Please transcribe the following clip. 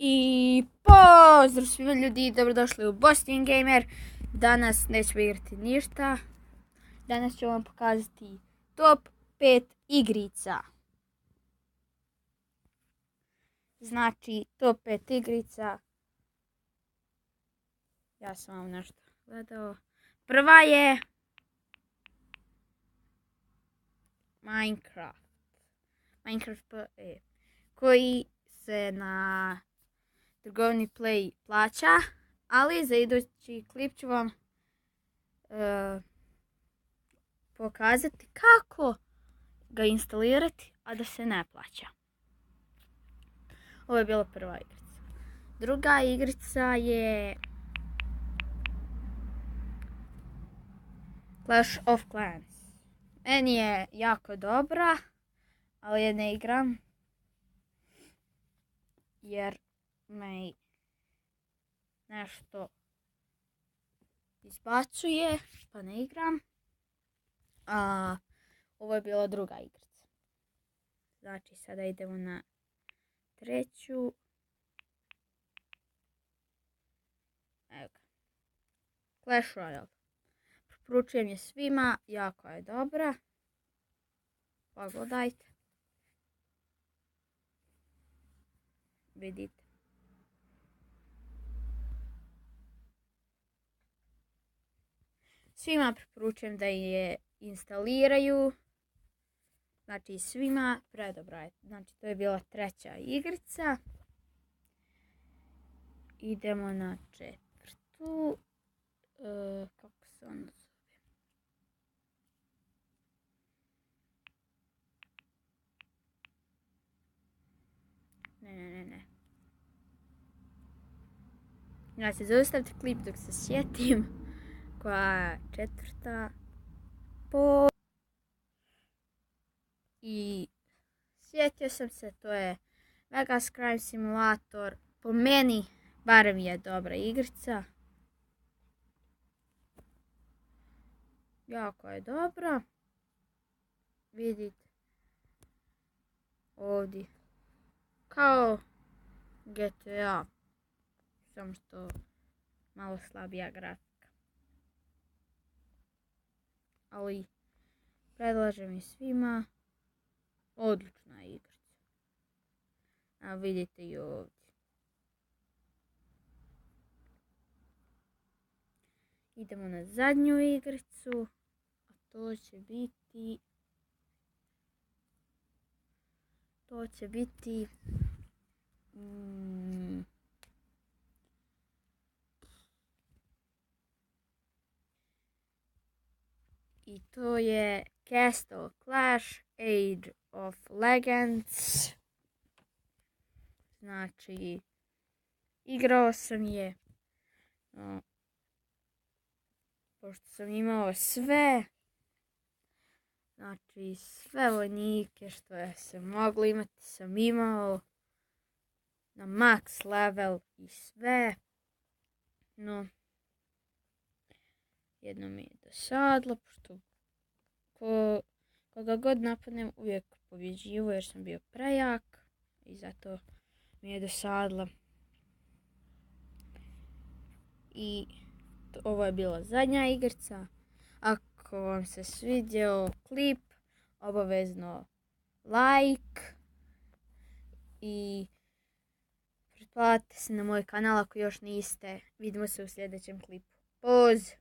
I pozdrav svima ljudi, dobrodošli u Boston Gamer. Danas nećemo igrati ništa. Danas ću vam pokazati top 5 igrica. Znači top 5 igrica. Ja sam vam nešto gledao. Prva je Minecraft koji se na trgovini Play plaća, ali za idući klip ću vam pokazati kako ga instalirati, a da se ne plaća. Ovo je bila prva igrica. Druga igrica je Clash of Clans. Meni je jako dobra, ali je ne igram jer me nešto izbacuje, pa ne igram. A ovo je bila druga igrica. Znači sada idemo na treću. Evo ga. Clash Royale. Preporučujem je svima, jako je dobra. Pogledajte. Vidite. Svima preporučujem da je instaliraju. Znači svima predobra je. Znači to je bila treća igrica. Idemo na četvrtu. Kako se ona zove? Ne. Ja se zaustavite klip dok se sjetim. Koja je četvrta. I sjetio sam se, to je Vegas Crime Simulator. Po meni, barem je dobra igrica. Jako je dobra. Vidite. Ovdje. Kao GTA. Samo što malo slabija grafika. Ali predlažem i svima. Odlična igrica. A vidite i ovdje. Idemo na zadnju igricu. A to će biti... I to je Castle Clash Age of Legends. Znači, igrao sam je. Pošto sam imao sve. Znači, sve vojnike što je se moglo imati sam imao. Na max level i sve. No, jedno mi je dosadlo, pošto koga god napadnem uvijek pobjeđivo jer sam bio prejak i zato mi je dosadlo. I ovo je bila zadnja igrica. Ako vam se svidio klip, obavezno like i pretplatite se na moj kanal ako još niste. Vidimo se u sljedećem klipu. Poz!